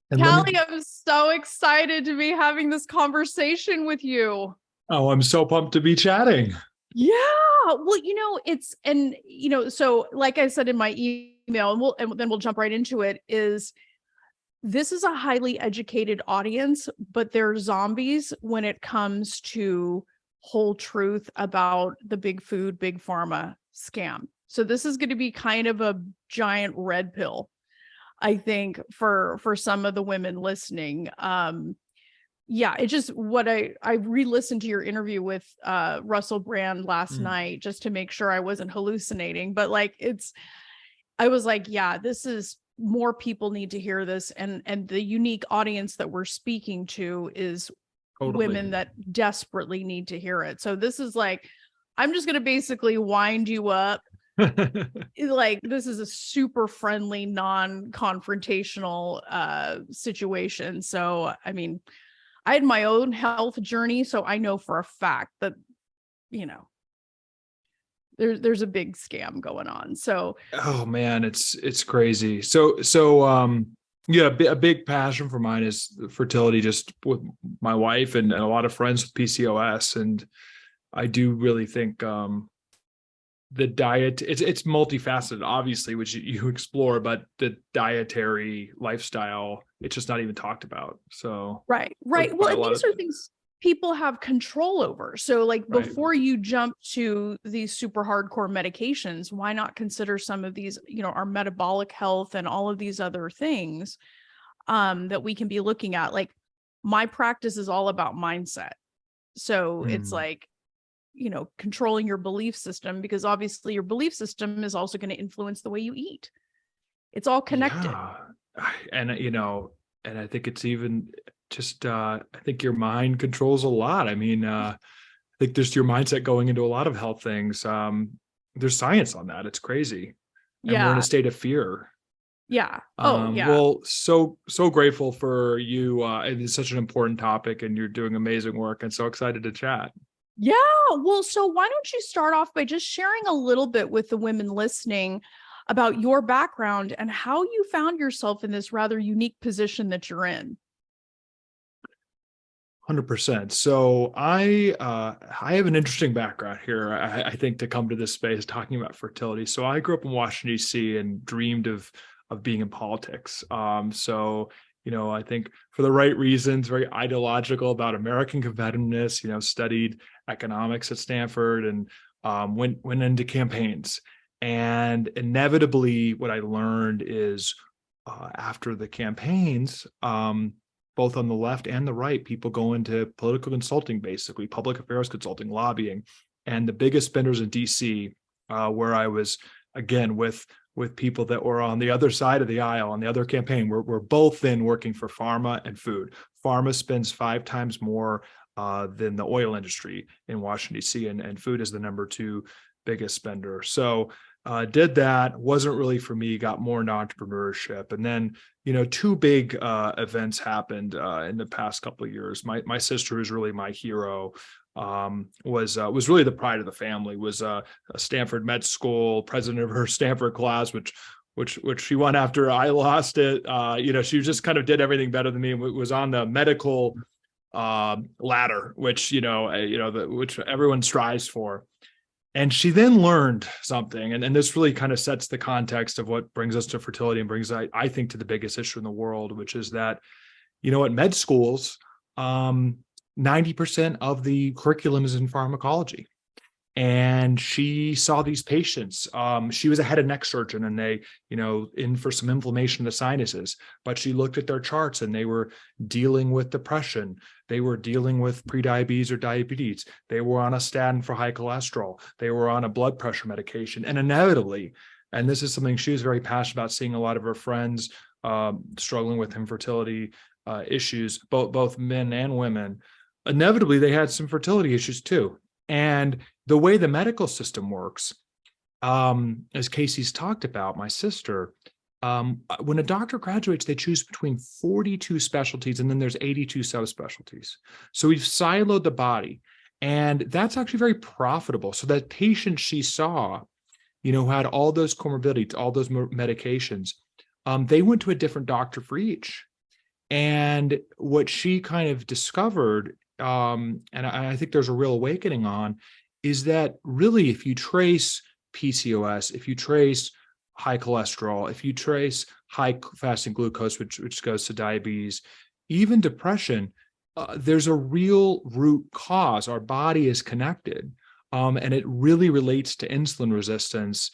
And let me, Callie, I'm so excited to be having this conversation with you. oh, I'm so pumped to be chatting. Yeah. Well, so like I said in my email, and then we'll jump right into it, is this is a highly educated audience, but they're zombies when it comes to whole truth about the big food, big pharma scam. So this is going to be kind of a giant red pill, I think, for some of the women listening. Yeah, it just what I re-listened to your interview with Russell Brand last Mm. night just to make sure I wasn't hallucinating. But like I was like, yeah, this is more people need to hear this, and the unique audience that we're speaking to is Totally. women that desperately need to hear it. So this is like, I'm just gonna basically wind you up. Like, this is a super friendly, non-confrontational situation. So I mean, I had my own health journey, so I know for a fact that, you know, there's a big scam going on. So Oh man, it's crazy. So yeah, a big passion for mine is fertility, just with my wife and a lot of friends with PCOS. And I do really think the diet, it's multifaceted, obviously, which you explore, but the dietary lifestyle, it's just not even talked about. So right, there's right. Well, probably a and lot these of are things people have control over. So like right. before you jump to these super hardcore medications, why not consider some of these, our metabolic health and all of these other things that we can be looking at. Like, my practice is all about mindset. So it's Hmm. like, controlling your belief system, because obviously your belief system is also going to influence the way you eat. It's all connected. Yeah. And and I think it's even just I think your mind controls a lot. I mean, I think there's your mindset going into a lot of health things. There's science on that. It's crazy. And we're in a Yeah. state of fear. Yeah. Oh, yeah. Well, so grateful for you. It's such an important topic and you're doing amazing work and so excited to chat. Yeah. Well, so why don't you start off by just sharing a little bit with the women listening about your background and how you found yourself in this rather unique position that you're in? 100%. So I have an interesting background here. I think to come to this space talking about fertility. So I grew up in Washington D.C. and dreamed of being in politics. So I think for the right reasons, very ideological about American competitiveness. Studied economics at Stanford and went into campaigns. And inevitably, what I learned is after the campaigns. Both on the left and the right, people go into political consulting, basically public affairs consulting, lobbying, and the biggest spenders in DC, where I was again with people that were on the other side of the aisle on the other campaign. We're both then working for pharma and food. Pharma spends 5 times more than the oil industry in Washington D.C., and food is the number two biggest spender. So did that, wasn't really for me, got more into entrepreneurship. And then, two big events happened in the past couple of years. My sister, who's really my hero, was really the pride of the family, was a Stanford med school, president of her Stanford class, which she won after I lost it. She just kind of did everything better than me, and was on the medical ladder, which everyone strives for. And she then learned something, and this really kind of sets the context of what brings us to fertility and brings, I think, to the biggest issue in the world, which is that, at med schools, 90% of the curriculum is in pharmacology. And she saw these patients. She was a head and neck surgeon, and they, in for some inflammation of the sinuses, but she looked at their charts and they were dealing with depression. They were dealing with prediabetes or diabetes. They were on a statin for high cholesterol. They were on a blood pressure medication. And inevitably, and this is something she was very passionate about, seeing a lot of her friends struggling with infertility issues, both men and women, inevitably they had some fertility issues too. And the way the medical system works, as Casey's talked about, my sister, when a doctor graduates, they choose between 42 specialties, and then there's 82 subspecialties. So we've siloed the body, and that's actually very profitable. So that patient she saw, who had all those comorbidities, all those medications, they went to a different doctor for each. And what she kind of discovered, and I think there's a real awakening on, is that really, if you trace PCOS, if you trace high cholesterol, if you trace high fasting glucose, which goes to diabetes, even depression, there's a real root cause. Our body is connected, and it really relates to insulin resistance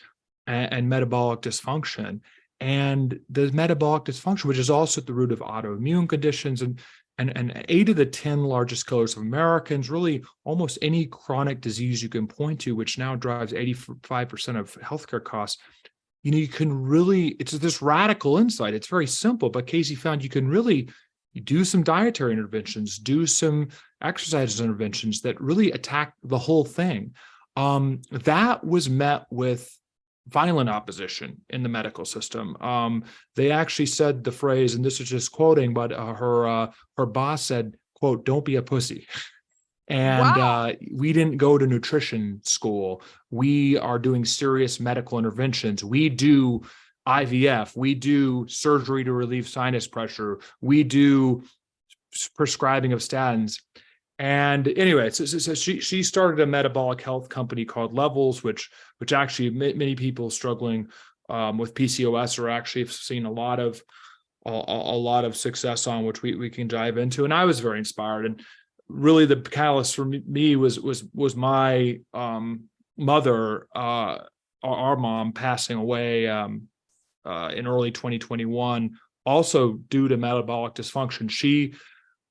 and metabolic dysfunction. And the metabolic dysfunction, which is also at the root of autoimmune conditions, and 8 of the 10 largest killers of Americans, really almost any chronic disease you can point to, which now drives 85% of healthcare costs. You can really, it's this radical insight. It's very simple, but Casey found you can really do some dietary interventions, do some exercise interventions that really attack the whole thing. That was met with violent opposition in the medical system. They actually said the phrase, and this is just quoting, but her boss said, quote, "Don't be a pussy." And Wow. we didn't go to nutrition school. We are doing serious medical interventions. We do IVF. We do surgery to relieve sinus pressure. We do prescribing of statins. And anyway, so she started a metabolic health company called Levels, which actually many people struggling with PCOS are actually seeing a lot of success on, which we can dive into. And I was very inspired. And really, the catalyst for me was my mother, our mom, passing away in early 2021, also due to metabolic dysfunction. She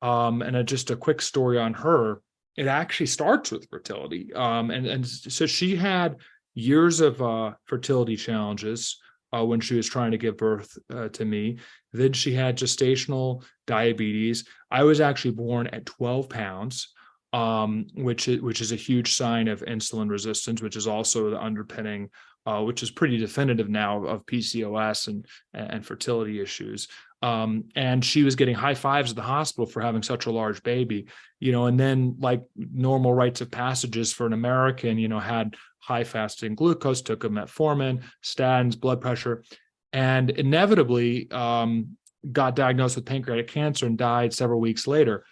and just a quick story on her. It actually starts with fertility, and so she had years of fertility challenges when she was trying to give birth to me. Then she had gestational diabetes. I was actually born at 12 pounds, which is a huge sign of insulin resistance, which is also the underpinning, which is pretty definitive now, of PCOS and fertility issues. And she was getting high fives at the hospital for having such a large baby, and then, like normal rites of passages for an American, had high fasting glucose, took a metformin, statins, blood pressure, and inevitably got diagnosed with pancreatic cancer and died several weeks later.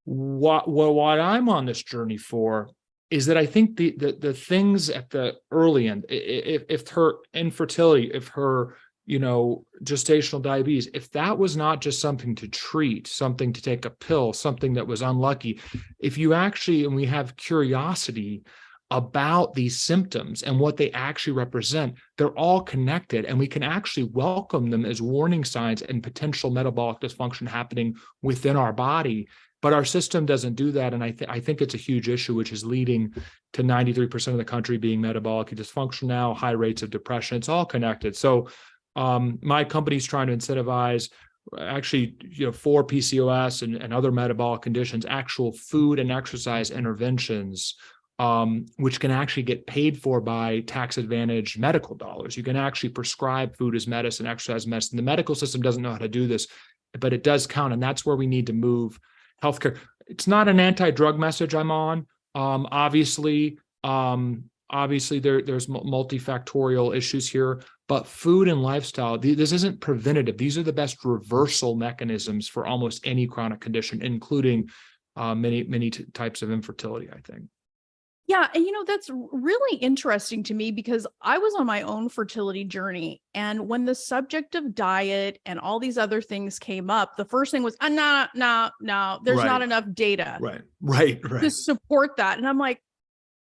What I'm on this journey for is that I think the things at the early end, if her infertility, if her gestational diabetes, if that was not just something to treat, something to take a pill, something that was unlucky, if you actually, and we have curiosity about these symptoms and what they actually represent, they're all connected, and we can actually welcome them as warning signs and potential metabolic dysfunction happening within our body. But our system doesn't do that, and I think it's a huge issue, which is leading to 93% of the country being metabolically dysfunctional now, high rates of depression. It's all connected. So my company's trying to incentivize, actually, for PCOS and other metabolic conditions, actual food and exercise interventions, which can actually get paid for by tax advantaged medical dollars. You can actually prescribe food as medicine, exercise medicine. The medical system doesn't know how to do this, but it does count. And that's where we need to move healthcare. It's not an anti-drug message I'm on. Obviously, there's multifactorial issues here, but food and lifestyle, this isn't preventative. These are the best reversal mechanisms for almost any chronic condition, including many types of infertility, I think. Yeah. And that's really interesting to me, because I was on my own fertility journey. And when the subject of diet and all these other things came up, the first thing was, no, there's not enough data to support that. And I'm like,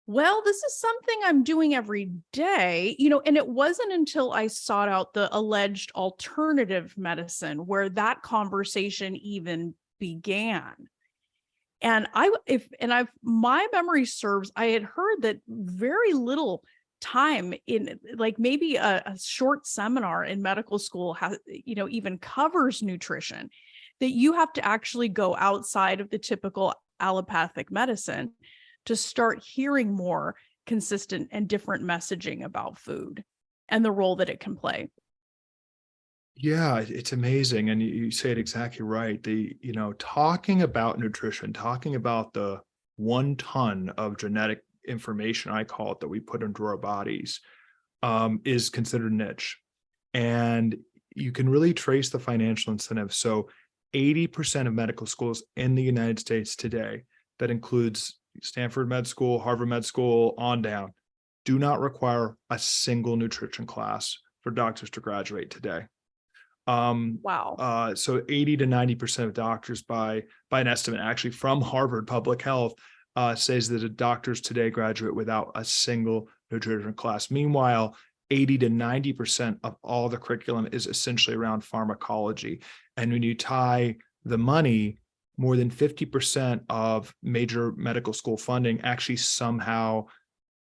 well, this is something I'm doing every day, and it wasn't until I sought out the alleged alternative medicine where that conversation even began. And my memory serves, I had heard that very little time in, like, maybe a short seminar in medical school has, even covers nutrition, that you have to actually go outside of the typical allopathic medicine to start hearing more consistent and different messaging about food and the role that it can play. Yeah, it's amazing. And you say it exactly right. Talking about nutrition, talking about the 1 ton of genetic information, I call it, that we put into our bodies, is considered niche. And you can really trace the financial incentive. So 80% of medical schools in the United States today, that includes Stanford Med School, Harvard Med School, on down, do not require a single nutrition class for doctors to graduate today. Wow. So 80 to 90% of doctors, by an estimate actually from Harvard Public Health, says that doctors today graduate without a single nutrition class. Meanwhile, 80 to 90% of all the curriculum is essentially around pharmacology. And when you tie the money, more than 50% of major medical school funding actually somehow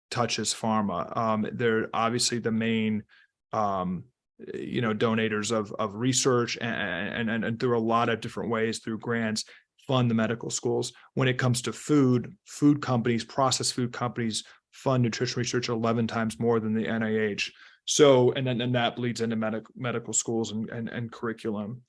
touches pharma. They're obviously the main donators of research, and through a lot of different ways, through grants, fund the medical schools. When it comes to food companies, processed food companies fund nutrition research 11 times more than the NIH. So, and then that bleeds into medical schools and curriculum.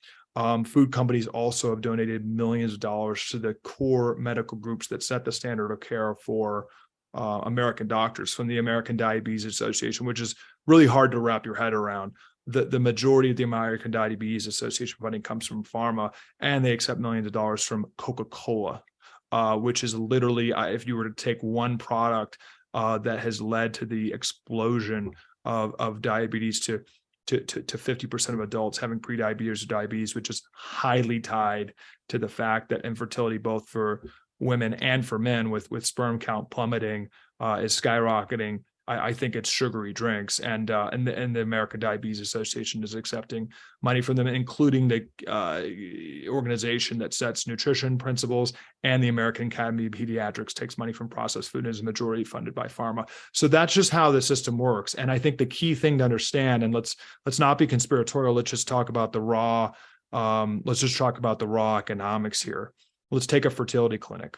Food companies also have donated millions of dollars to the core medical groups that set the standard of care for American doctors, from the American Diabetes Association, which is really hard to wrap your head around. The majority of the American Diabetes Association funding comes from pharma, and they accept millions of dollars from Coca-Cola, which is literally, if you were to take one product that has led to the explosion of diabetes to 50% of adults having prediabetes or diabetes, which is highly tied to the fact that infertility, both for women and for men, with sperm count plummeting, is skyrocketing. I think it's sugary drinks, and the American Diabetes Association is accepting money from them, including the organization that sets nutrition principles, and the American Academy of Pediatrics takes money from processed food and is majority funded by pharma. So that's just how the system works. And I think the key thing to understand, and let's not be conspiratorial, let's just talk about the raw. Let's just talk about the raw economics here. Let's take a fertility clinic.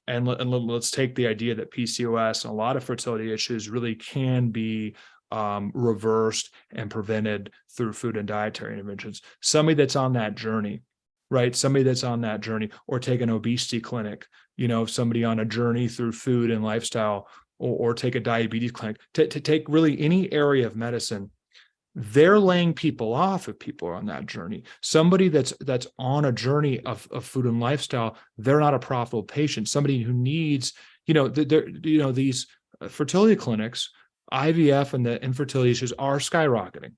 And let's take the idea that PCOS and a lot of fertility issues really can be reversed and prevented through food and dietary interventions. Somebody that's on that journey, right? Somebody that's on that journey, or take an obesity clinic, somebody on a journey through food and lifestyle, or take a diabetes clinic, to take really any area of medicine. They're laying people off if people are on that journey. Somebody that's on a journey of food and lifestyle, they're not a profitable patient. Somebody who needs, these fertility clinics, IVF and the infertility issues are skyrocketing.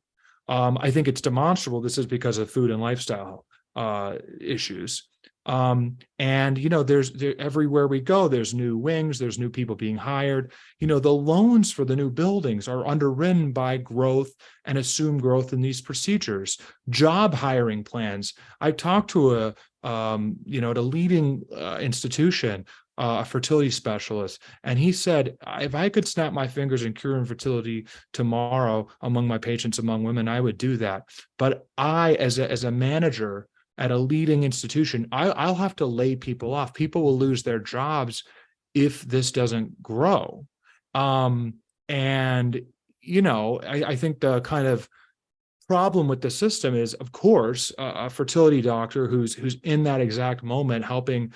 I think it's demonstrable this is because of food and lifestyle issues. There's everywhere we go, there's new wings, there's new people being hired. The loans for the new buildings are underwritten by growth and assumed growth in these procedures. Job hiring plans. I talked to a leading institution, a fertility specialist, and he said, if I could snap my fingers and cure infertility tomorrow among my patients, among women, I would do that. But I, as a manager at a leading institution, I'll have to lay people off. People will lose their jobs if this doesn't grow. I think the kind of problem with the system is, of course, a fertility doctor who's in that exact moment helping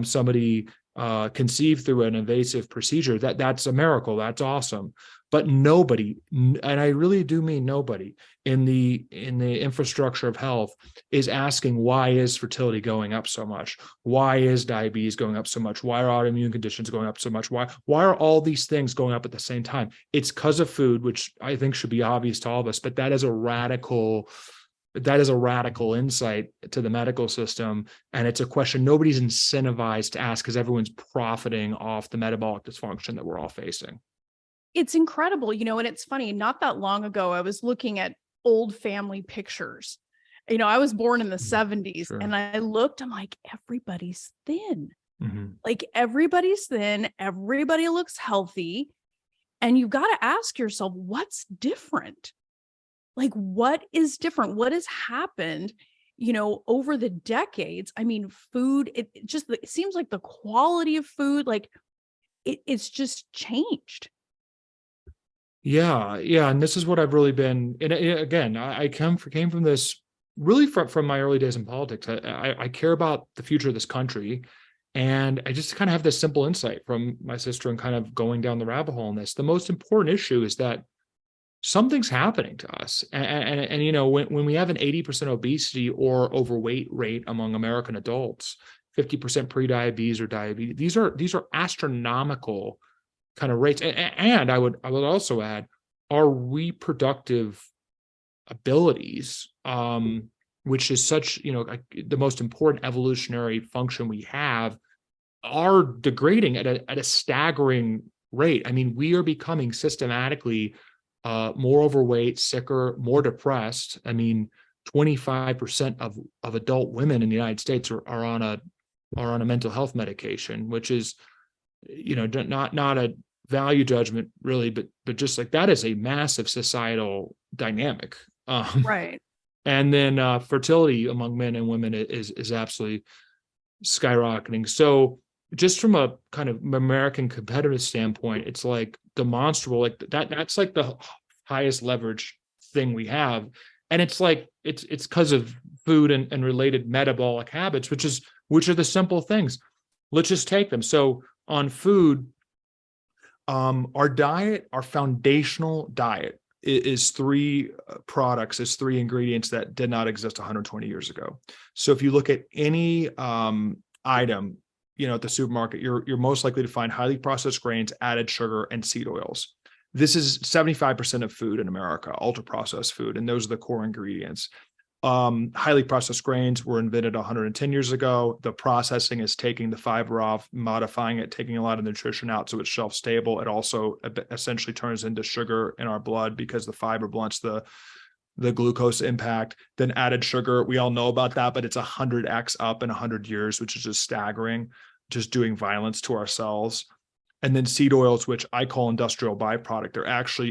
somebody conceive through an invasive procedure, that's a miracle. That's awesome. But nobody, and I really do mean nobody, in the infrastructure of health is asking, why is fertility going up so much? Why is diabetes going up so much? Why are autoimmune conditions going up so much? Why are all these things going up at the same time? It's because of food, which I think should be obvious to all of us, but that is a radical insight to the medical system. And it's a question nobody's incentivized to ask, because everyone's profiting off the metabolic dysfunction that we're all facing. It's incredible, and it's funny, not that long ago, I was looking at old family pictures. I was born in the 70s, Sure. and I looked, I'm like, everybody's thin. Mm-hmm. Like, everybody's thin, everybody looks healthy. And you've got to ask yourself, what's different? Like, what is different? What has happened, over the decades? I mean, food, it seems like the quality of food, like it's just changed. Yeah. And this is what I've really been, and again, I came from this really from my early days in politics. I care about the future of this country. And I just kind of have this simple insight from my sister and kind of going down the rabbit hole in this. The most important issue is that something's happening to us. And you know, when we have an 80% obesity or overweight rate among American adults, 50% prediabetes or diabetes, these are astronomical kind of rates. And I would also add, our reproductive abilities, which is such, you know, like the most important evolutionary function we have, are degrading at a staggering rate. I mean, we are becoming systematically more overweight, sicker, more depressed. I mean, 25% of adult women in the United States are on a mental health medication, which is, you know, not a value judgment really, but just like that is a massive societal dynamic. Right. And then fertility among men and women is absolutely skyrocketing. So just from a kind of American competitive standpoint, it's like demonstrable, like that's like the highest leverage thing we have. And it's like it's because of food and related metabolic habits, which are the simple things. Let's just take them. So on food, our diet, our foundational diet is three products, is three ingredients that did not exist 120 years ago. So if you look at any item, you know, at the supermarket, you're most likely to find highly processed grains, added sugar, and seed oils. This is 75% of food in America, ultra processed food, and those are the core ingredients. Highly processed grains were invented 110 years ago. The processing is taking the fiber off, modifying it, taking a lot of nutrition out so it's shelf stable. It also essentially turns into sugar in our blood because the fiber blunts the glucose impact. Then added sugar, we all know about that, but it's 100x up in 100 years, which is just staggering, just doing violence to our cells. And then seed oils, which I call industrial byproduct.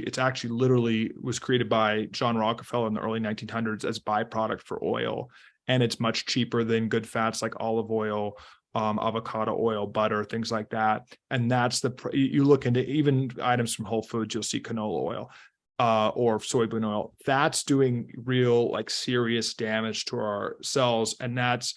It's actually literally was created by John Rockefeller in the early 1900s as byproduct for oil. And it's much cheaper than good fats like olive oil, avocado oil, butter, things like that. And that's you look into even items from Whole Foods, you'll see canola oil or soybean oil. That's doing real, like, serious damage to our cells. And that's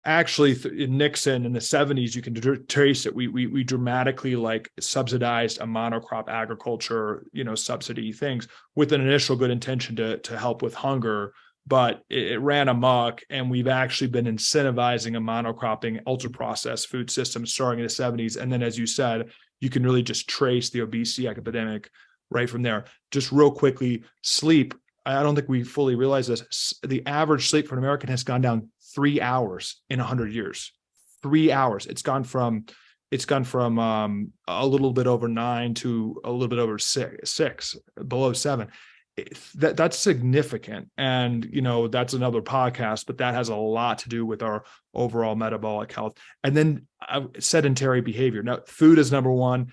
actually in Nixon in the 70s, you can trace it. We dramatically like subsidized a monocrop agriculture, you know, subsidy things with an initial good intention to help with hunger, but it ran amok. And we've actually been incentivizing a monocropping ultra processed food system starting in the 70s. And then, as you said, you can really just trace the obesity epidemic right from there. Just real quickly, sleep. I don't think we fully realize this. The average sleep for an American has gone down 3 hours in 100 years. 3 hours. It's gone from a little bit over 9 to a little bit over six, below 7. That's significant. And, you know, that's another podcast, but that has a lot to do with our overall metabolic health. And then sedentary behavior. Now, food is number one,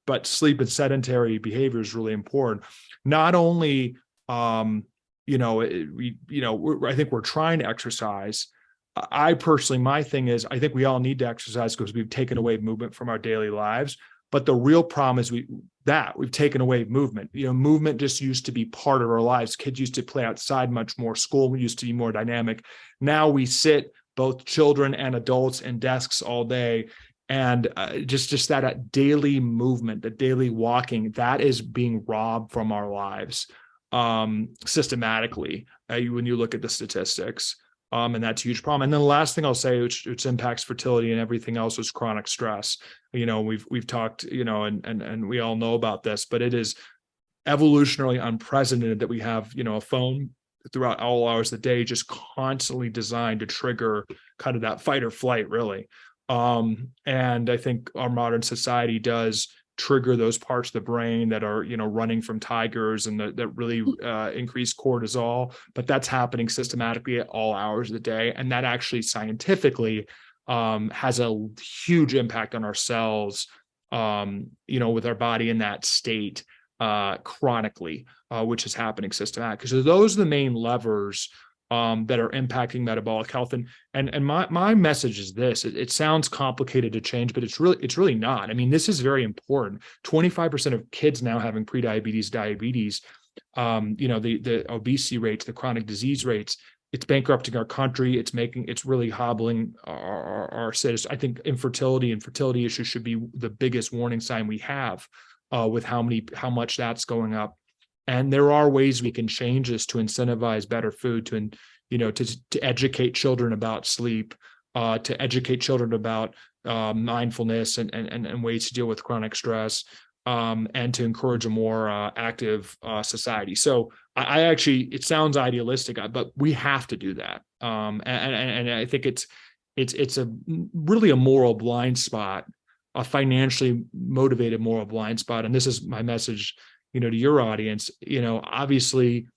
but sleep and sedentary behavior is really important. Not only you know, I think we're trying to exercise. I personally, my thing is, I think we all need to exercise because we've taken away movement from our daily lives. But the real problem is we've taken away movement. You know, movement just used to be part of our lives. Kids used to play outside much more. School used to be more dynamic. Now we sit, both children and adults, in desks all day. And just that daily movement, the daily walking, that is being robbed from our lives systematically when you look at the statistics. And that's a huge problem. And then the last thing I'll say, which impacts fertility and everything else, is chronic stress. You know, we've talked, you know, and we all know about this, but it is evolutionarily unprecedented that we have, you know, a phone throughout all hours of the day, just constantly designed to trigger kind of that fight or flight, really. And I think our modern society does trigger those parts of the brain that are, you know, running from tigers and that really increase cortisol, but that's happening systematically at all hours of the day. And that actually scientifically has a huge impact on our cells, you know, with our body in that state chronically, which is happening systematically. So those are the main levers that are impacting metabolic health. And my message is this: it sounds complicated to change, but it's really not. I mean, this is very important. 25% of kids now having prediabetes, diabetes, you know, the obesity rates, the chronic disease rates. It's bankrupting our country. It's really hobbling our citizens. I think infertility and fertility issues should be the biggest warning sign we have with how much that's going up. And there are ways we can change this to incentivize better food, to educate children about sleep, to educate children about mindfulness and ways to deal with chronic stress, and to encourage a more active society. So I actually, it sounds idealistic, but we have to do that. And I think it's a really a moral blind spot, a financially motivated moral blind spot. And this is my message, to your audience. Obviously,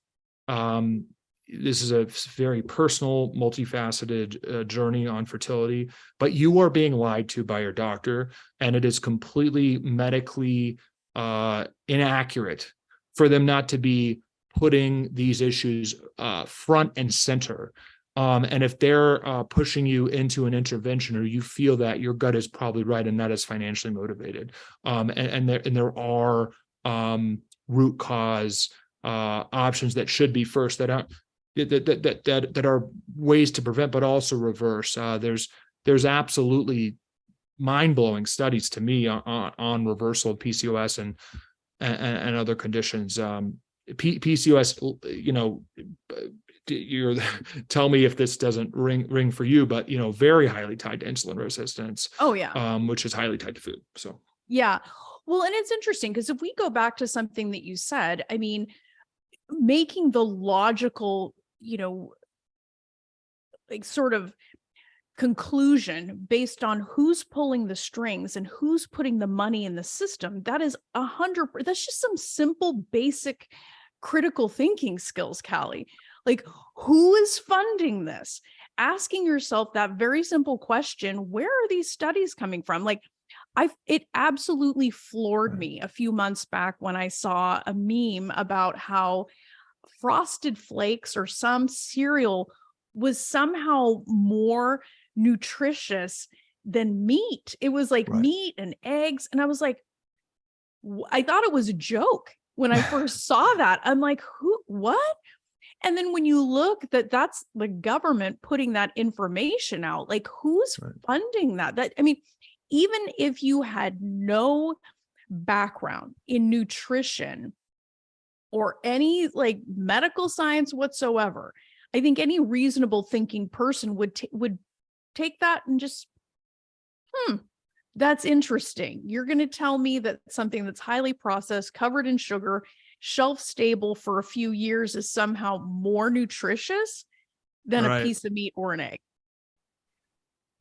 this is a very personal, multifaceted journey on fertility, but you are being lied to by your doctor, and it is completely medically inaccurate for them not to be putting these issues front and center. And if they're pushing you into an intervention, or you feel that, your gut is probably right, and that is financially motivated. And there are root cause options that should be first, that are ways to prevent, but also reverse. There's absolutely mind-blowing studies to me on reversal of PCOS and other conditions. PCOS, you're tell me if this doesn't ring for you, but very highly tied to insulin resistance. Oh yeah. Which is highly tied to food. So yeah. Well, and it's interesting because if we go back to something that you said, I mean, making the logical, like sort of conclusion based on who's pulling the strings and who's putting the money in the system, that is 100%. That's just some simple, basic, critical thinking skills, Calley. Like, who is funding this? Asking yourself that very simple question: where are these studies coming from? Like, it absolutely floored me a few months back when I saw a meme about how Frosted Flakes or some cereal was somehow more nutritious than meat. It was like meat and eggs. And I was like, I thought it was a joke when I first saw that. I'm like, what? And then when you look that's the government putting that information out, like, who's funding that? I mean, even if you had no background in nutrition or any like medical science whatsoever, I think any reasonable thinking person would take that and just, that's interesting. You're going to tell me that something that's highly processed, covered in sugar, shelf stable for a few years is somehow more nutritious than a piece of meat or an egg.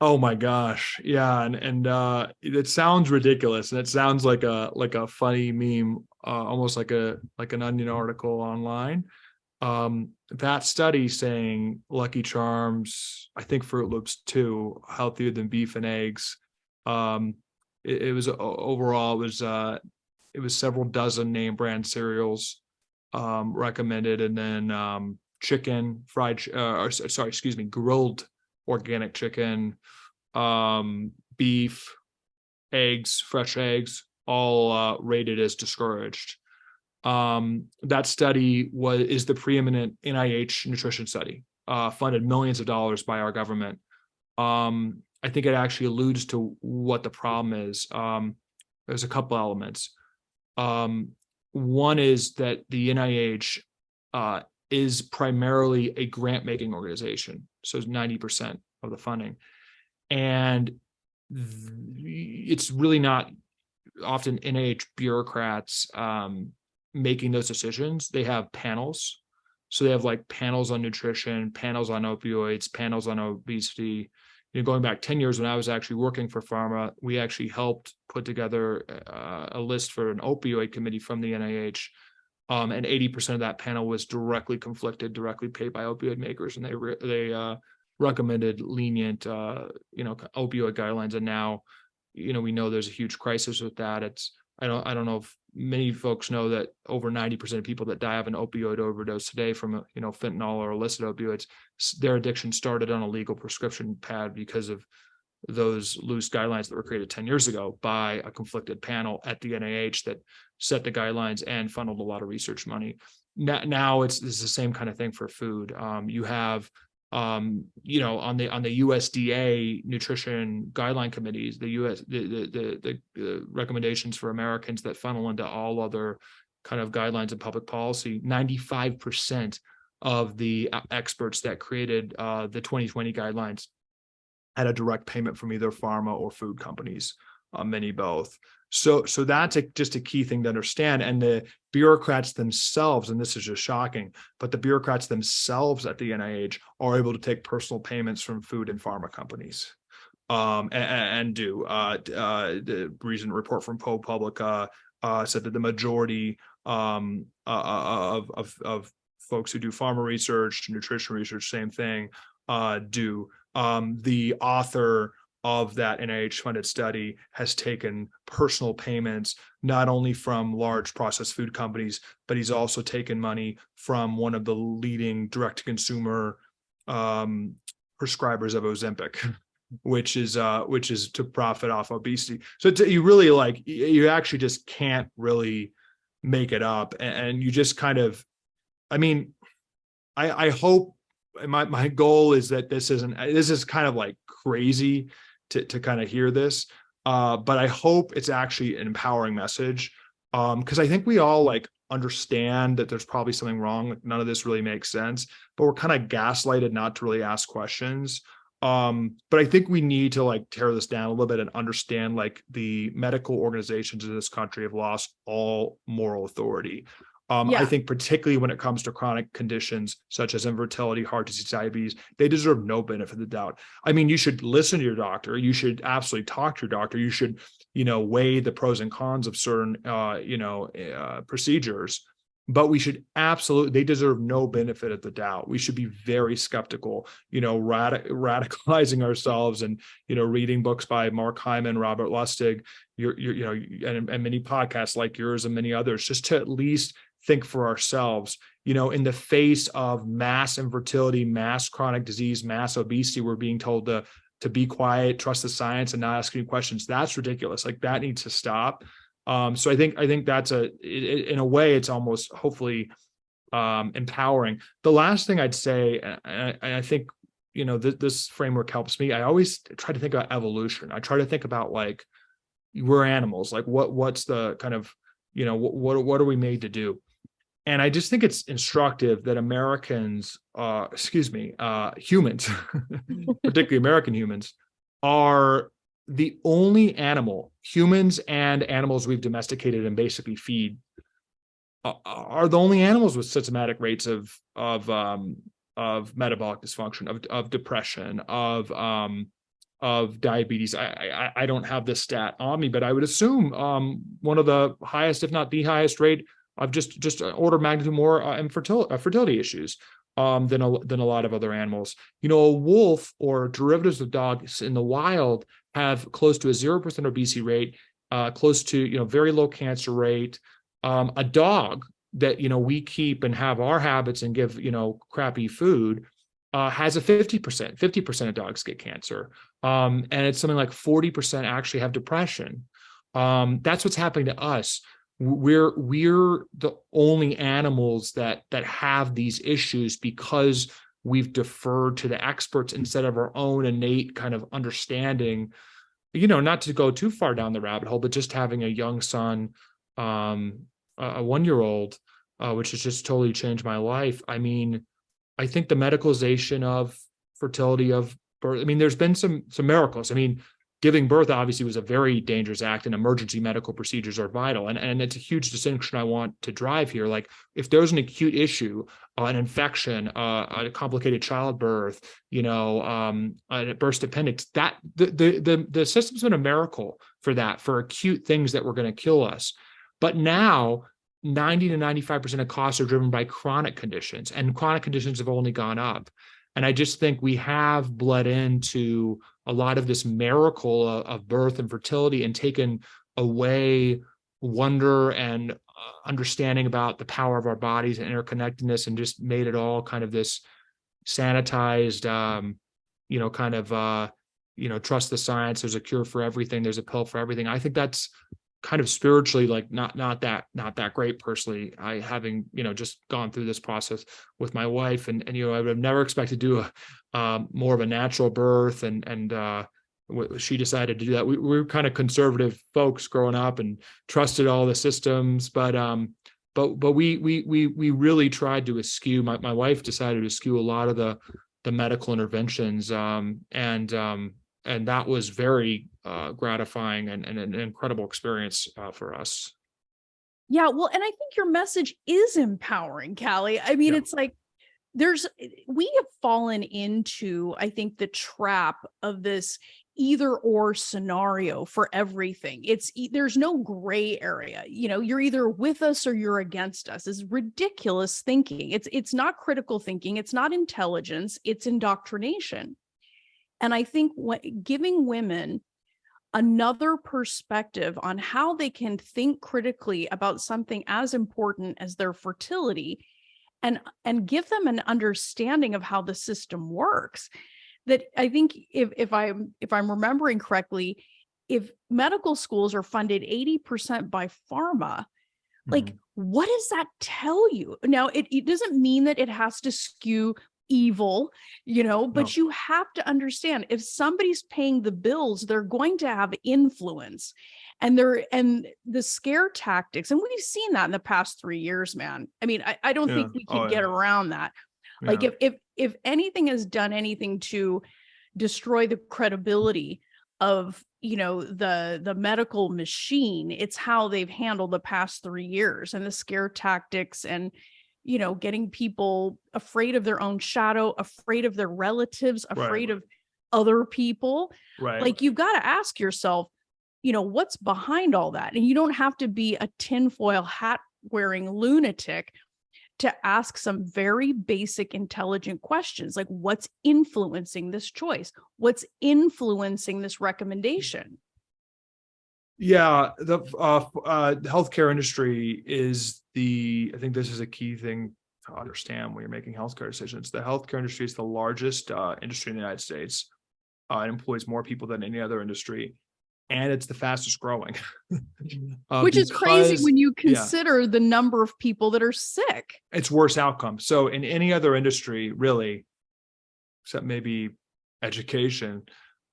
Oh my gosh. Yeah. And it sounds ridiculous, and it sounds like a funny meme, almost like an Onion article online. That study saying Lucky Charms, I think Fruit Loops too, healthier than beef and eggs. It was overall, it was several dozen name brand cereals recommended, and then chicken, grilled organic chicken, beef, eggs, fresh eggs, all rated as discouraged. That study is the preeminent NIH nutrition study, funded millions of dollars by our government. I think it actually alludes to what the problem is. There's a couple elements. One is that the NIH is primarily a grant-making organization, so it's 90% of the funding. And it's really not often NIH bureaucrats making those decisions. They have panels. So they have like panels on nutrition, panels on opioids, panels on obesity. Going back 10 years when I was actually working for Pharma, we actually helped put together a list for an opioid committee from the NIH. And 80% of that panel was directly paid by opioid makers. And they recommended lenient, opioid guidelines. And now, we know there's a huge crisis with that. I don't know if many folks know that over 90% of people that die of an opioid overdose today from fentanyl or illicit opioids, their addiction started on a legal prescription pad because of those loose guidelines that were created 10 years ago by a conflicted panel at the NIH that set the guidelines and funneled a lot of research money. Now it's the same kind of thing for food. You have on the USDA nutrition guideline committees, the recommendations for Americans that funnel into all other kind of guidelines and public policy, 95% of the experts that created the 2020 guidelines had a direct payment from either pharma or food companies, many both. So that's just a key thing to understand. And the bureaucrats themselves, and this is just shocking, but the bureaucrats themselves at the NIH are able to take personal payments from food and pharma companies. And do. The recent report from ProPublica said that the majority of folks who do pharma research, nutrition research, same thing, do. The author of that NIH-funded study has taken personal payments, not only from large processed food companies, but he's also taken money from one of the leading direct-to-consumer prescribers of Ozempic, which is to profit off obesity. So you really you actually just can't really make it up, and you just kind of, I mean, I hope my goal is that this is kind of like crazy to kind of hear this, but I hope it's actually an empowering message, because I think we all understand that there's probably something wrong. None of this really makes sense, but we're kind of gaslighted not to really ask questions. But I think we need to tear this down a little bit and understand the medical organizations in this country have lost all moral authority. I think particularly when it comes to chronic conditions such as infertility, heart disease, diabetes, they deserve no benefit of the doubt. I mean, you should listen to your doctor. You should absolutely talk to your doctor. You should, weigh the pros and cons of certain, procedures. But we should they deserve no benefit of the doubt. We should be very skeptical, radicalizing ourselves and, reading books by Mark Hyman, Robert Lustig, and many podcasts like yours and many others, just to at least think for ourselves, in the face of mass infertility, mass chronic disease, mass obesity, we're being told to be quiet, trust the science, and not ask any questions. That's ridiculous. That needs to stop. So I think that's in a way, it's almost hopefully empowering. The last thing I'd say, and I think, this framework helps me. I always try to think about evolution. I try to think about we're animals. What's the kind of, what are we made to do? And I just think it's instructive that Americans, humans, particularly American humans, are the only humans and animals we've domesticated and basically feed, are the only animals with systematic rates of metabolic dysfunction, of depression, of diabetes. I don't have this stat on me, but I would assume one of the highest, if not the highest rate of just order of magnitude more fertility issues than a lot of other animals. A wolf or derivatives of dogs in the wild have close to a 0% obesity rate, close to very low cancer rate. A dog that we keep and have our habits and give crappy food has a 50% of dogs get cancer, and it's something like 40% actually have depression. That's what's happening to us. We're the only animals that have these issues because we've deferred to the experts instead of our own innate kind of understanding. Not to go too far down the rabbit hole, but just having a young son, a 1-year-old, which has just totally changed my life. I mean, I think the medicalization of fertility, of birth, I mean, there's been some miracles. I mean, giving birth obviously was a very dangerous act, and emergency medical procedures are vital. And it's a huge distinction I want to drive here. If there's an acute issue, an infection, a complicated childbirth, a burst appendix, that the system's been a miracle for acute things that were going to kill us. But now 90 to 95% of costs are driven by chronic conditions, and chronic conditions have only gone up. And I just think we have bled into a lot of this miracle of birth and fertility and taken away wonder and understanding about the power of our bodies and interconnectedness, and just made it all kind of this sanitized, trust the science. There's a cure for everything. There's a pill for everything. I think that's kind of spiritually not that great personally. I having just gone through this process with my wife, and I would have never expected to do a more of a natural birth, and she decided to do that. We were kind of conservative folks growing up and trusted all the systems, but but we really tried to eschew. My wife decided to eschew a lot of the medical interventions, and that was very gratifying and an incredible experience for us. Yeah, well, and I think your message is empowering, Calley. I mean, Yeah. it's like we have fallen into, I think, the trap of this either or scenario for everything. There's no gray area. You're either with us or you're against us. Is ridiculous thinking. It's not critical thinking. It's not intelligence. It's indoctrination. And I think giving women another perspective on how they can think critically about something as important as their fertility, and give them an understanding of how the system works. That I think, if I'm remembering correctly, if medical schools are funded 80% by pharma, like, what does that tell you? Now, it doesn't mean that it has to skew evil, but No. you have to understand, if somebody's paying the bills, they're going to have influence. And the scare tactics, and we've seen that in the past 3 years, man. I mean, I don't Yeah. think we can Oh, get yeah. around that. Like, Yeah. if anything has done anything to destroy the credibility of the medical machine, it's how they've handled the past 3 years, and the scare tactics, and getting people afraid of their own shadow, afraid of their relatives, afraid of other people. Right. Like, you've got to ask yourself, what's behind all that? And you don't have to be a tinfoil hat wearing lunatic to ask some very basic, intelligent questions, like, what's influencing this choice? What's influencing this recommendation? Yeah, the healthcare industry is I think this is a key thing to understand when you're making healthcare decisions. The healthcare industry is the largest industry in the United States. It employs more people than any other industry, and it's the fastest growing. Which is crazy when you Yeah, consider the number of people that are sick. it's worse outcomes. So in any other industry, really, except maybe education,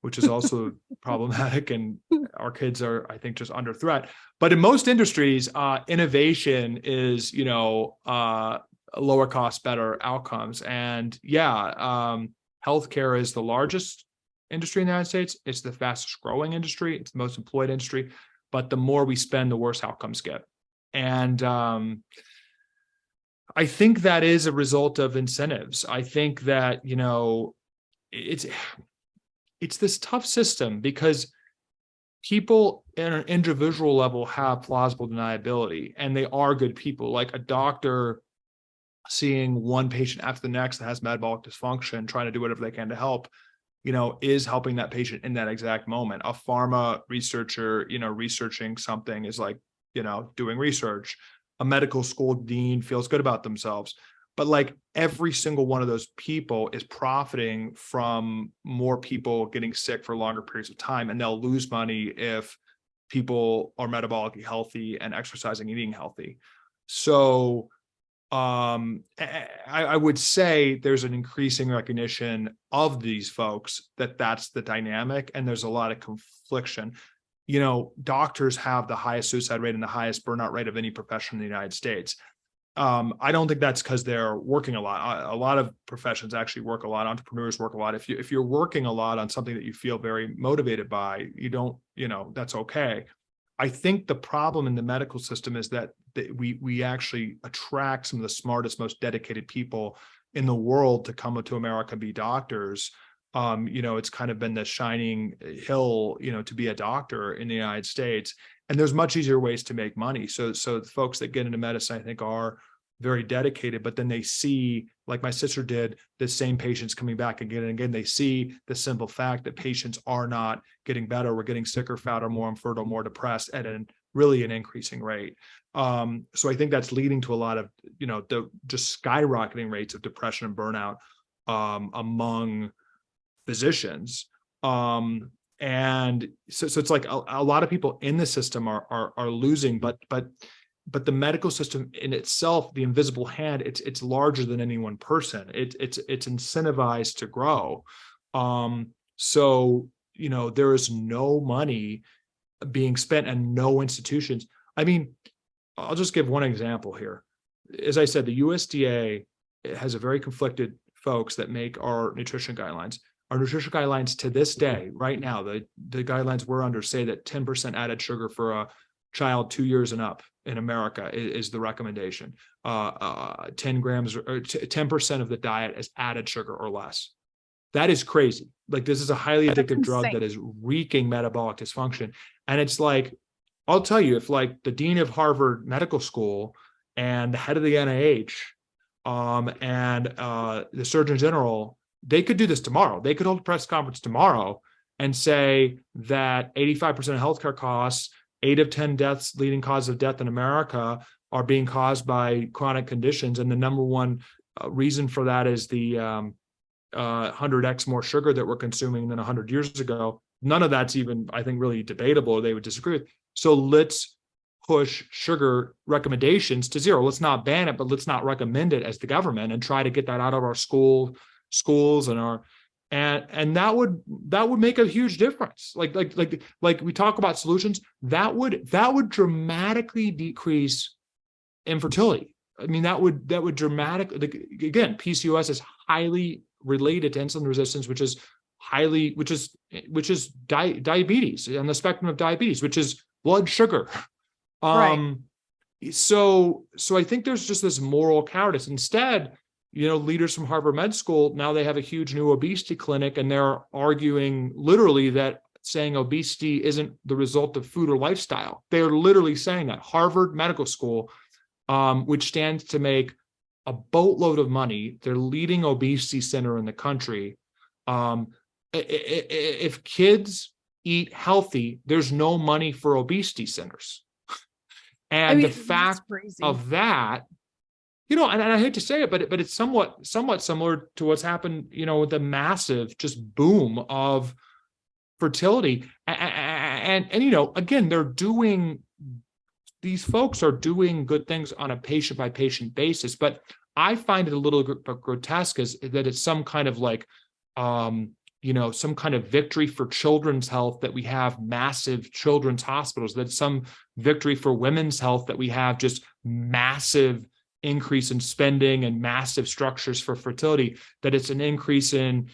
which is also problematic, and our kids are, I think, just under threat. But in most industries, innovation is, lower cost, better outcomes. And yeah, healthcare is the largest industry in the United States. It's the fastest growing industry. It's the most employed industry. But the more we spend, the worse outcomes get. And I think that is a result of incentives. I think that, it's this tough system because people at an individual level have plausible deniability, and they are good people. Like a doctor seeing one patient after the next that has metabolic dysfunction, trying to do whatever they can to help, is helping that patient in that exact moment. A pharma researcher, researching something is like, doing research. A medical school dean feels good about themselves. But like every single one of those people is profiting from more people getting sick for longer periods of time, and they'll lose money if people are metabolically healthy and exercising and eating healthy. So I would say there's an increasing recognition of these folks that that's the dynamic, and there's a lot of confliction. Doctors have the highest suicide rate and the highest burnout rate of any profession in the United States. I don't think that's because they're working a lot. A lot of professions actually work a lot. Entrepreneurs work a lot. If you're working a lot on something that you feel very motivated by, you don't, that's okay. I think the problem in the medical system is that we actually attract some of the smartest, most dedicated people in the world to come to America and be doctors. It's kind of been the shining hill, to be a doctor in the United States. And there's much easier ways to make money. So the folks that get into medicine, I think, are very dedicated, but then they see, like my sister did, the same patients coming back again and again. They see the simple fact that patients are not getting better. We're getting sicker, fatter, more infertile, more depressed at an increasing rate. So I think that's leading to a lot of, the just skyrocketing rates of depression and burnout among physicians. And so it's like a lot of people in the system are losing, but the medical system in itself, the invisible hand, it's larger than any one person. It's incentivized to grow. So there is no money being spent and no institutions. I mean, I'll just give one example here. As I said, the USDA has a very conflicted folks that make our nutrition guidelines. Our nutrition guidelines to this day, right now, the guidelines we're under say that 10% added sugar for a child 2 years and up in America is the recommendation. 10 grams or 10% of the diet is added sugar or less. That is crazy. Like, this is a highly addictive drug that is wreaking metabolic dysfunction. And it's like, I'll tell you, if like the dean of Harvard Medical School and the head of the NIH and the Surgeon General, they could do this tomorrow. They could hold a press conference tomorrow and say that 85% of healthcare costs, 8 of 10 deaths, leading cause of death in America, are being caused by chronic conditions. And the number one reason for that is the 100x more sugar that we're consuming than 100 years ago. None of that's even, I think, really debatable. They would disagree with. So let's push sugar recommendations to zero. Let's not ban it, but let's not recommend it as the government, and try to get that out of our schools and our and that would make a huge difference. Like we talk about solutions, that would dramatically decrease infertility. I mean, that would dramatically, again, PCOS is highly related to insulin resistance, which is diabetes, on the spectrum of diabetes, which is blood sugar. Right. So I think there's just this moral cowardice. Instead, leaders from Harvard Med School, now they have a huge new obesity clinic, and they're arguing literally that saying obesity isn't the result of food or lifestyle. They're literally saying that. Harvard Medical School, which stands to make a boatload of money, their leading obesity center in the country. If kids eat healthy, there's no money for obesity centers. And the fact of that, and I hate to say it, but it's somewhat similar to what's happened, with the massive just boom of fertility. And again, these folks are doing good things on a patient by patient basis, but I find it a little grotesque is that it's some kind of like, some kind of victory for children's health that we have massive children's hospitals, that some victory for women's health that we have just massive increase in spending and massive structures for fertility, that it's an increase in,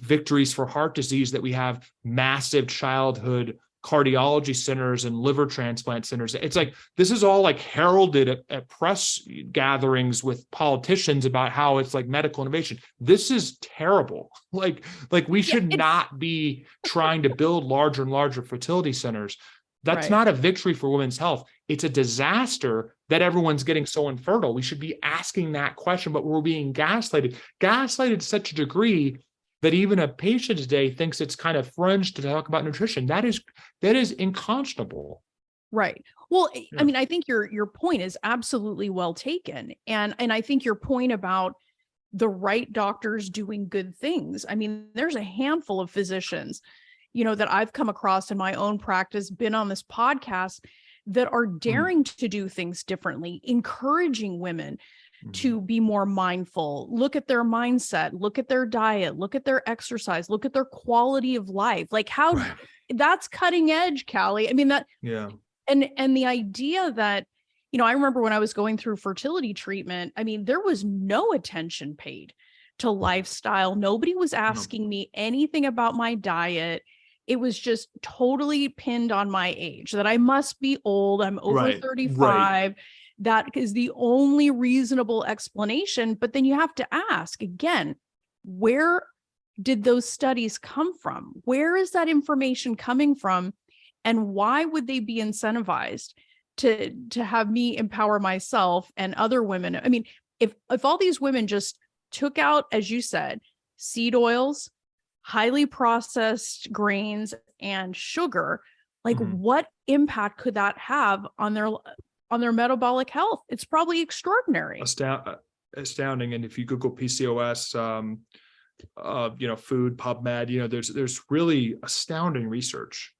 victories for heart disease, that we have massive childhood cardiology centers and liver transplant centers. It's like, this is all like heralded at press gatherings with politicians about how it's like medical innovation. This is terrible. Like we should not be trying to build larger and larger fertility centers. That's not a victory for women's health. It's a disaster that everyone's getting so infertile. We should be asking that question, but we're being gaslighted to such a degree that even a patient today thinks it's kind of fringe to talk about nutrition. That is unconscionable. Right. Well, I mean, I think your point is absolutely well taken. And I think your point about the right doctors doing good things. I mean, there's a handful of physicians, that I've come across in my own practice, been on this podcast, that are daring to do things differently, encouraging women to be more mindful, look at their mindset, look at their diet, look at their exercise, look at their quality of life. Like that's cutting edge, Calley. I mean, and the idea that, I remember when I was going through fertility treatment, I mean, there was no attention paid to lifestyle. Nobody was asking me anything about my diet. It was just totally pinned on my age, that I must be old. I'm over 35. Right. That is the only reasonable explanation. But then you have to ask again, where did those studies come from? Where is that information coming from? And why would they be incentivized to have me empower myself and other women? I mean, if all these women just took out, as you said, seed oils, highly processed grains, and sugar, like what impact could that have on their metabolic health? It's probably extraordinary. Astounding. And if you Google PCOS, food, PubMed, there's really astounding research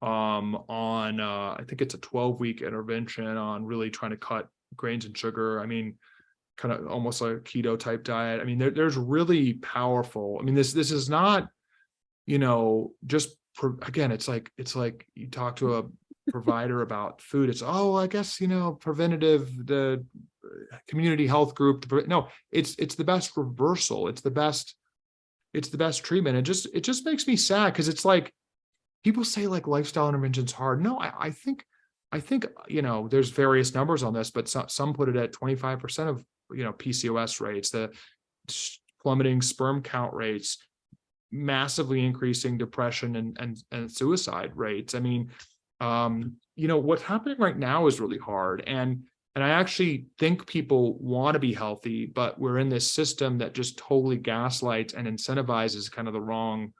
on I think it's a 12-week intervention on really trying to cut grains and sugar. I mean, kind of almost like a keto type diet. I mean, there's really powerful. I mean, this is not, just again, it's like you talk to provider about food, it's, oh, I guess, preventative, the community health group. No, it's the best reversal. It's the best treatment. It just makes me sad, because it's like people say like lifestyle intervention's hard. No, I think there's various numbers on this, but some put it at 25% of PCOS rates, the plummeting sperm count rates, massively increasing depression and suicide rates. I mean, what's happening right now is really hard. And I actually think people want to be healthy, but we're in this system that just totally gaslights and incentivizes kind of the wrong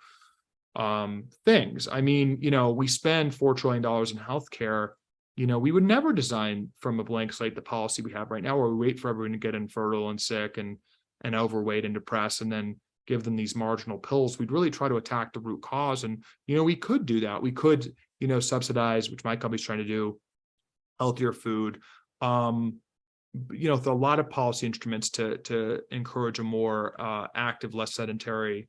things. I mean, we spend $4 trillion in healthcare. We would never design from a blank slate the policy we have right now, where we wait for everyone to get infertile and sick and overweight and depressed, and then give them these marginal pills. We'd really try to attack the root cause. And, we could do that. We could, subsidize, which my company's trying to do, healthier food. With a lot of policy instruments to encourage a more active, less sedentary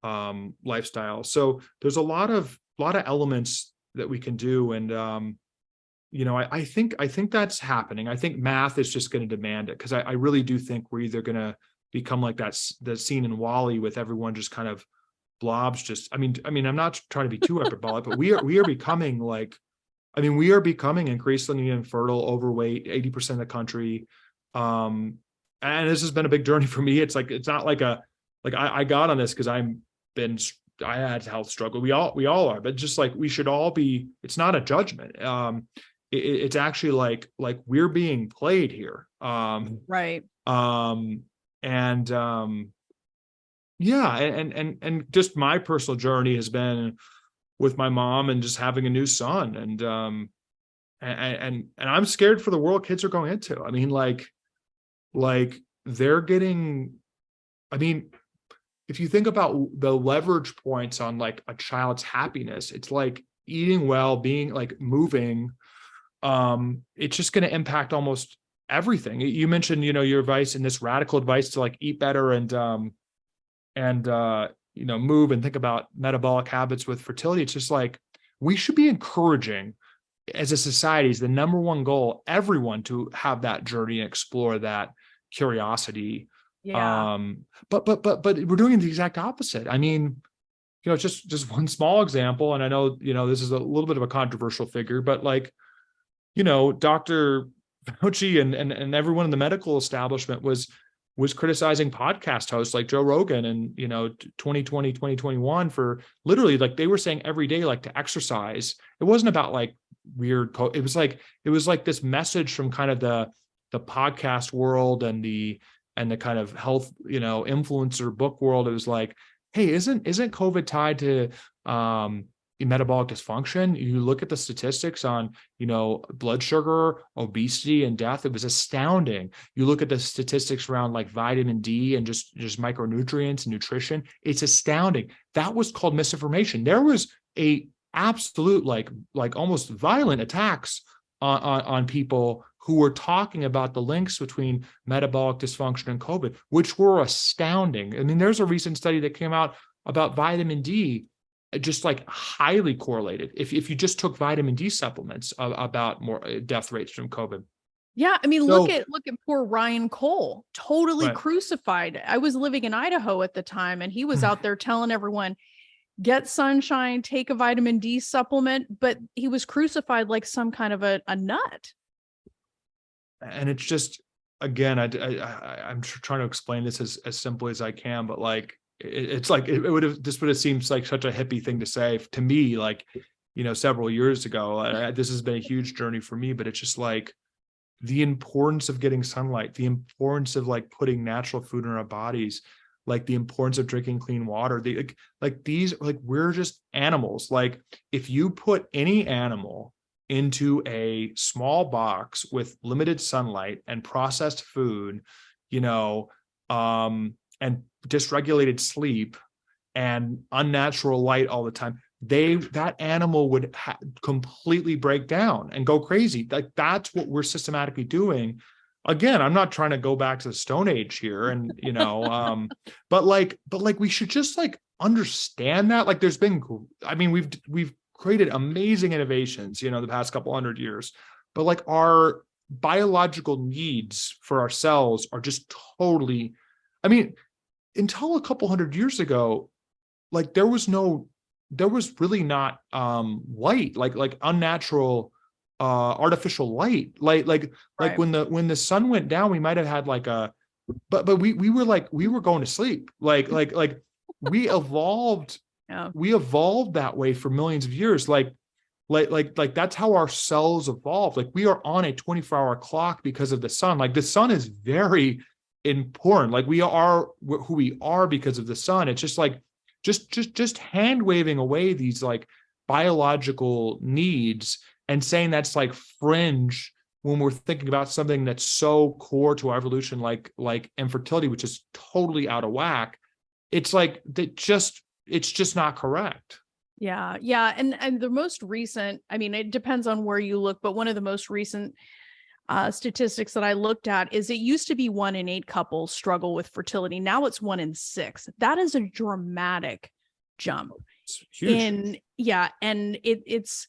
lifestyle. So there's a lot of elements that we can do. And, I think that's happening. I think math is just going to demand it, because I really do think we're either going to become like the scene in Wall-E with everyone just kind of blobs. Just, I mean, I'm not trying to be too hyperbolic, but we are becoming like, we are becoming increasingly infertile, overweight, 80% of the country. And this has been a big journey for me. It's like, it's not like I got on this because I had health struggle. We all are, but just like, we should all be, it's not a judgment. It's actually like we're being played here. Right. And just my personal journey has been with my mom and just having a new son. And I'm scared for the world kids are going into. I mean, like they're getting, if you think about the leverage points on like a child's happiness, it's like eating well, being like moving, it's just going to impact almost everything. You mentioned, your advice, and this radical advice to like eat better and move and think about metabolic habits with fertility. It's just like, we should be encouraging as a society, is the number one goal, everyone to have that journey and explore that curiosity. Yeah. But we're doing the exact opposite. Just one small example. And I know, this is a little bit of a controversial figure, but like, Dr. Fauci and everyone in the medical establishment was criticizing podcast hosts like Joe Rogan and 2020, 2021 for literally, like, they were saying every day, like, to exercise. It wasn't about like weird it was like this message from kind of the podcast world and the kind of health influencer book world. It was like, hey, isn't COVID tied to metabolic dysfunction? You look at the statistics on, blood sugar, obesity, and death. It was astounding. You look at the statistics around like vitamin D and just micronutrients and nutrition. It's astounding. That was called misinformation. There was a absolute like almost violent attacks on people who were talking about the links between metabolic dysfunction and COVID, which were astounding. There's a recent study that came out about vitamin D, just like highly correlated. If you just took vitamin D supplements, about more death rates from COVID. Yeah. Look at poor Ryan Cole, totally Right. crucified. I was living in Idaho at the time, and he was out there telling everyone, get sunshine, take a vitamin D supplement, but he was crucified like some kind of a nut. And it's just, again, I'm trying to explain this as simply as I can, but like, it's like, this would have seemed like such a hippie thing to say to me, like, several years ago. This has been a huge journey for me, but it's just like the importance of getting sunlight, the importance of like putting natural food in our bodies, like the importance of drinking clean water. We're just animals. Like, if you put any animal into a small box with limited sunlight and processed food, and dysregulated sleep and unnatural light all the time, that animal would completely break down and go crazy. Like, that's what we're systematically doing. Again, I'm not trying to go back to the Stone Age here, and but we should just like understand that. Like, we've created amazing innovations, the past couple hundred years, but like our biological needs for our cells are just totally, I mean, until a couple hundred years ago, like there was really not light, like unnatural artificial light, like Right. when the sun went down, we might have had like but we were going to sleep, like we evolved Yeah. we evolved that way for millions of years, like that's how our cells evolved. Like we are on a 24-hour clock because of the sun. Like the sun is very important. Like we are who we are because of the sun. It's just like just hand waving away these like biological needs and saying that's like fringe when we're thinking about something that's so core to our evolution, like infertility, which is totally out of whack. It's like that just it's just not correct. Yeah. Yeah. And the most recent, I mean, it depends on where you look, but one of the most recent statistics that I looked at is it used to be 1 in 8 couples struggle with fertility. Now it's 1 in 6. That is a dramatic jump. It's huge. And it's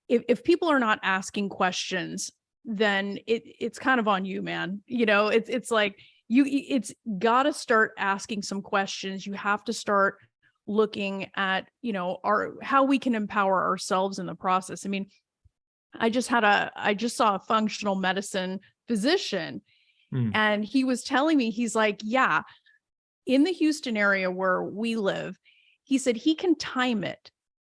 if people are not asking questions, then it's kind of on you, man. It's like it's got to start asking some questions. You have to start looking at, how we can empower ourselves in the process. I mean, I just saw a functional medicine physician, and he was telling me, he's like, yeah, in the Houston area where we live, he said he can time it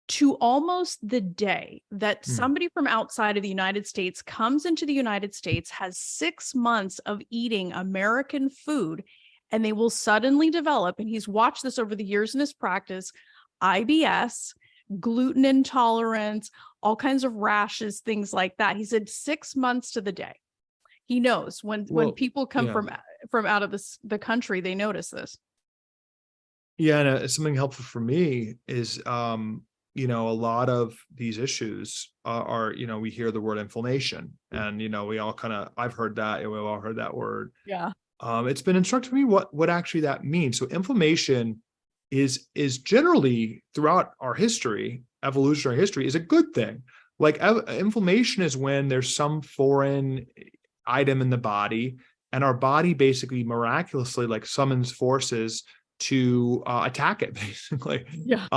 to almost the day that somebody from outside of the United States comes into the United States, has 6 months of eating American food, and they will suddenly develop, and he's watched this over the years in his practice, IBS, gluten intolerance, all kinds of rashes, things like that. He said 6 months to the day. He knows when people come from out of the country, they notice this. Yeah, and something helpful for me is, a lot of these issues are, we hear the word inflammation, and we all I've heard that, we've all heard that word. Yeah. It's been instructed to me what actually that means. So inflammation is generally throughout our history, evolutionary history, is a good thing. Like inflammation is when there's some foreign item in the body, and our body basically miraculously like summons forces to attack it, basically. Yeah.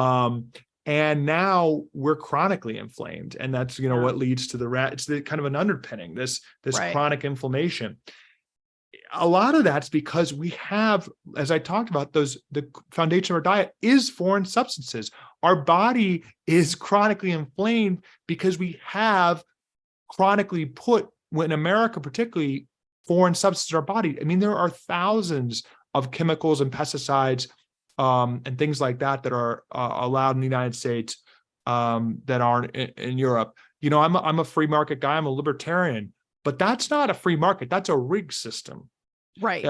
And now we're chronically inflamed, and that's what leads to it's the kind of an underpinning, this Right. chronic inflammation. A lot of that's because we have, as I talked about, the foundation of our diet is foreign substances. Our body is chronically inflamed because we have chronically put, in America particularly, foreign substances in our body. I mean, there are thousands of chemicals and pesticides and things like that are allowed in the United States that aren't in Europe. I'm a free market guy. I'm a libertarian, but that's not a free market. That's a rigged system. Right.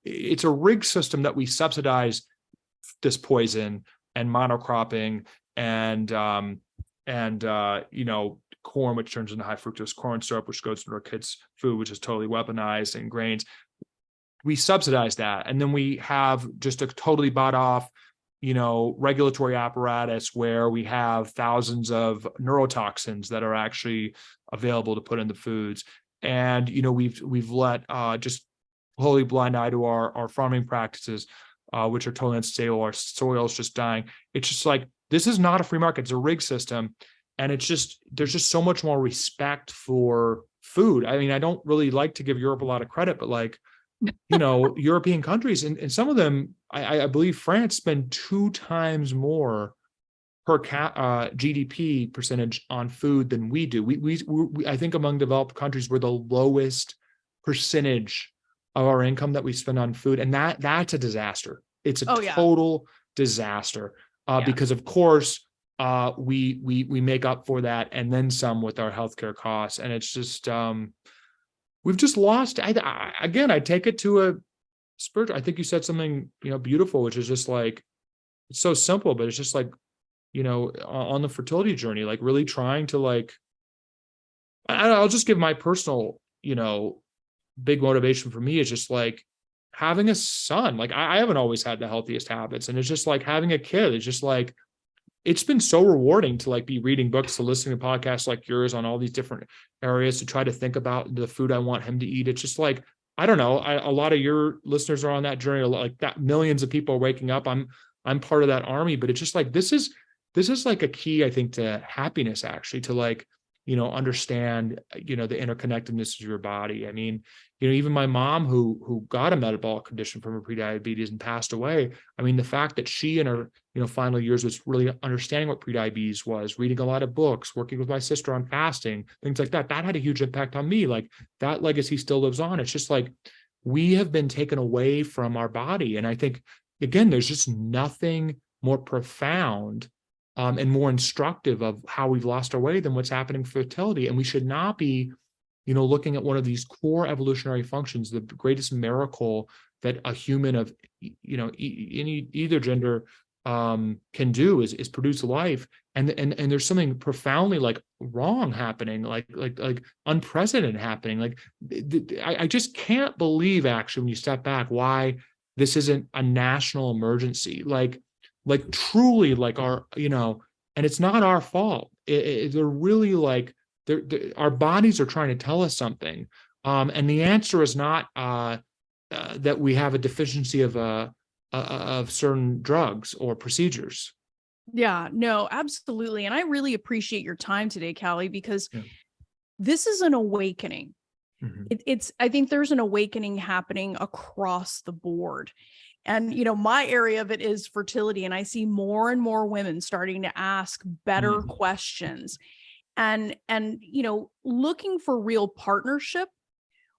It's a rigged system that we subsidize this poison and monocropping and corn, which turns into high fructose corn syrup, which goes into our kids' food, which is totally weaponized, and grains. We subsidize that, and then we have just a totally bought off, regulatory apparatus where we have thousands of neurotoxins that are actually available to put in the foods. And we've let just wholly blind eye to our farming practices, which are totally unstable. Our soil is just dying. It's just like, this is not a free market. It's a rigged system. And there's just so much more respect for food. I mean, I don't really like to give Europe a lot of credit, but like, European countries, and some of them, I believe France spend 2 times more per GDP percentage on food than we do. We I think among developed countries, we're the lowest percentage of our income that we spend on food, and that's a disaster. It's a total disaster because of course we make up for that and then some with our healthcare costs, and it's just we've just lost. I take it to a spiritual. I think you said something beautiful, which is just like, it's so simple, but it's just like, on the fertility journey, like really trying to like, I'll just give my personal, big motivation for me is just like having a son. Like I haven't always had the healthiest habits, and it's just like having a kid. It's just like, it's been so rewarding to like be reading books, to listening to podcasts like yours on all these different areas, to try to think about the food I want him to eat. It's just like, I don't know, a lot of your listeners are on that journey, like that millions of people are waking up. I'm part of that army, but it's just like, this is like a key, I think, to happiness, actually, to like, understand, the interconnectedness of your body. I mean, even my mom who got a metabolic condition from her prediabetes and passed away. I mean, the fact that she in her, final years was really understanding what prediabetes was, reading a lot of books, working with my sister on fasting, things like that, that had a huge impact on me. Like that legacy still lives on. It's just like, we have been taken away from our body. And I think, again, there's just nothing more profound and more instructive of how we've lost our way than what's happening for fertility. And we should not be, looking at one of these core evolutionary functions, the greatest miracle that a human of, either gender can do is produce life. And there's something profoundly like wrong happening, like unprecedented happening. Like I just can't believe, actually, when you step back, why this isn't a national emergency. Like truly, like and it's not our fault. They're really like, our bodies are trying to tell us something. And the answer is not that we have a deficiency of certain drugs or procedures. Yeah, no, absolutely. And I really appreciate your time today, Calley, because Yeah. this is an awakening. Mm-hmm. I think there's an awakening happening across the board. And, my area of it is fertility. And I see more and more women starting to ask better Mm-hmm. questions and, looking for real partnership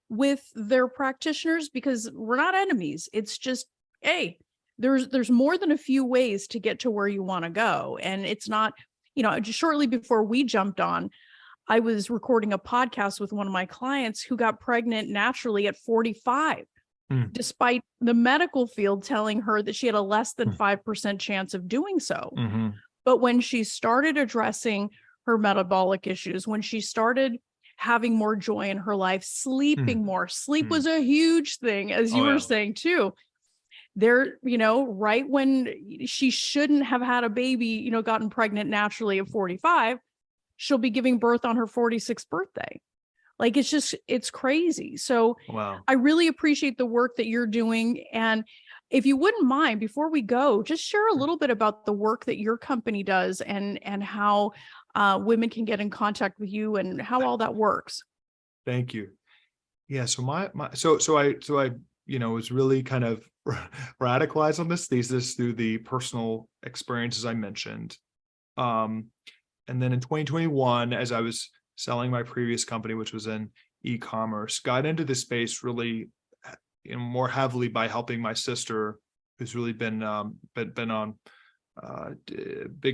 with their practitioners, because we're not enemies. It's just, hey, there's more than a few ways to get to where you want to go. And it's not, just shortly before we jumped on, I was recording a podcast with one of my clients who got pregnant naturally at 45, despite the medical field telling her that she had a less than 5% chance of doing so. Mm-hmm. But when she started addressing her metabolic issues, when she started having more joy in her life, sleeping more, sleep was a huge thing, as you were saying too. There, right when she shouldn't have had a baby, gotten pregnant naturally at 45, she'll be giving birth on her 46th birthday. Like, it's crazy. So Wow. I really appreciate the work that you're doing. And if you wouldn't mind, before we go, just share a little bit about the work that your company does and how women can get in contact with you and how all that works. Thank you. Yeah. So I was really kind of radicalized on this thesis through the personal experiences I mentioned. And then in 2021, as I was selling my previous company, which was in e-commerce, got into this space really more heavily by helping my sister, who's really been on big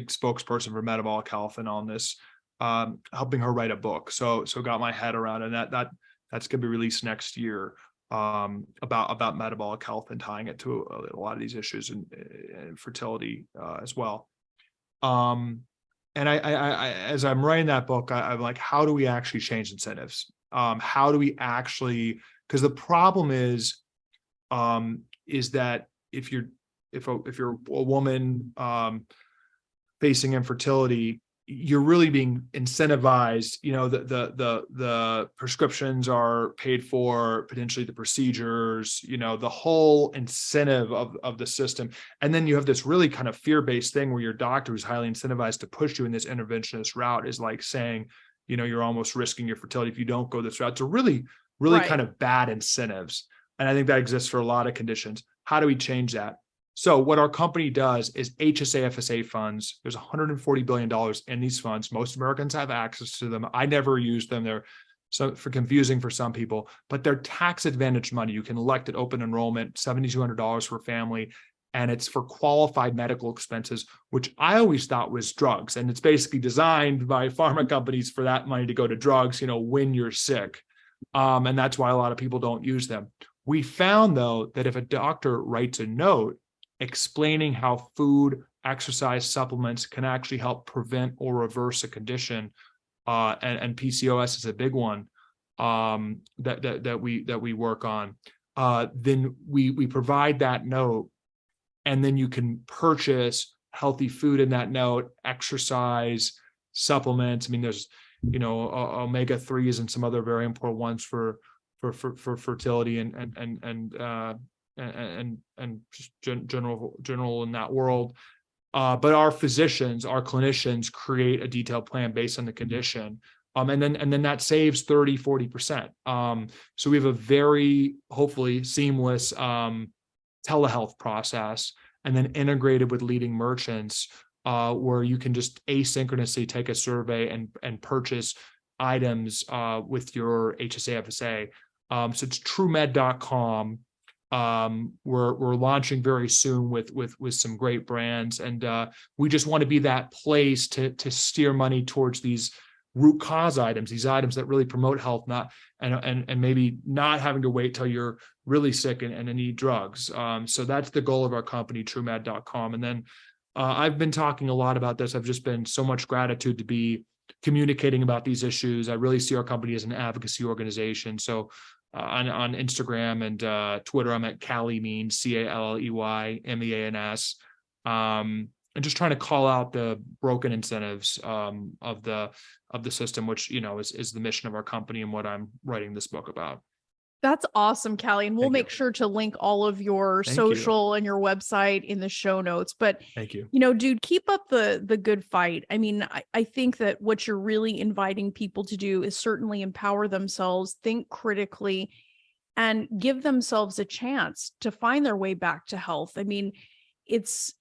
spokesperson for metabolic health and on this, helping her write a book. So got my head around it, and that's going to be released next year, about metabolic health and tying it to a lot of these issues and fertility as well. And I as I'm writing that book, I'm like, how do we actually change incentives? How do we actually, because the problem is that if you're a woman facing infertility, you're really being incentivized. The prescriptions are paid for, potentially the procedures, the whole incentive of the system. And then you have this really kind of fear-based thing where your doctor, who's highly incentivized to push you in this interventionist route, is like saying, you're almost risking your fertility if you don't go this route. It's a really Right. kind of bad incentives. And I think that exists for a lot of conditions. How do we change that? So what our company does is HSA, FSA funds. There's $140 billion in these funds. Most Americans have access to them. I never use them. They're confusing for some people, but they're tax advantage money. You can elect at open enrollment, $7,200 for a family, and it's for qualified medical expenses, which I always thought was drugs. And it's basically designed by pharma companies for that money to go to drugs, when you're sick. And that's why a lot of people don't use them. We found, though, that if a doctor writes a note explaining how food, exercise, supplements can actually help prevent or reverse a condition, and PCOS is a big one, that we work on, then we provide that note, and then you can purchase healthy food in that note, exercise, supplements. I mean, there's, omega-3s and some other very important ones for fertility and just general in that world. But our physicians, our clinicians create a detailed plan based on the condition. And then that saves 30, 40%. So we have a very, hopefully, seamless telehealth process, and then integrated with leading merchants, where you can just asynchronously take a survey and purchase items with your HSA FSA. So it's truemed.com. We're launching very soon with some great brands, and we just want to be that place to steer money towards these root cause items, these items that really promote health, not and maybe not having to wait till you're really sick and need drugs. So that's the goal of our company, truemed.com. And then I've been talking a lot about this. I've just been so much gratitude to be communicating about these issues. I really see our company as an advocacy organization. So on Instagram and Twitter, I'm at Calley Means, CALLEYMEANS. And just trying to call out the broken incentives of the system, which is the mission of our company and what I'm writing this book about. That's awesome, Calley. And we'll make sure to link all of your social and your website in the show notes. But thank you. Dude, keep up the good fight. I mean, I think that what you're really inviting people to do is certainly empower themselves, think critically, and give themselves a chance to find their way back to health. I mean, it's,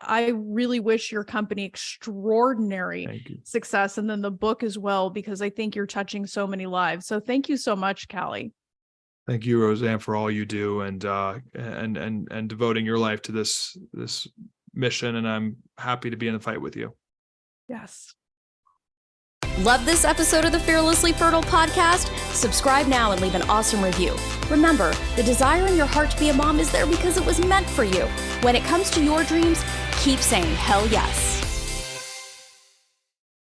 I really wish your company extraordinary success, and then the book as well, because I think you're touching so many lives. So thank you so much, Calley. Thank you, Roseanne, for all you do and devoting your life to this mission. And I'm happy to be in the fight with you. Yes. Love this episode of the Fearlessly Fertile podcast? Subscribe now and leave an awesome review. Remember, the desire in your heart to be a mom is there because it was meant for you. When it comes to your dreams, keep saying hell yes.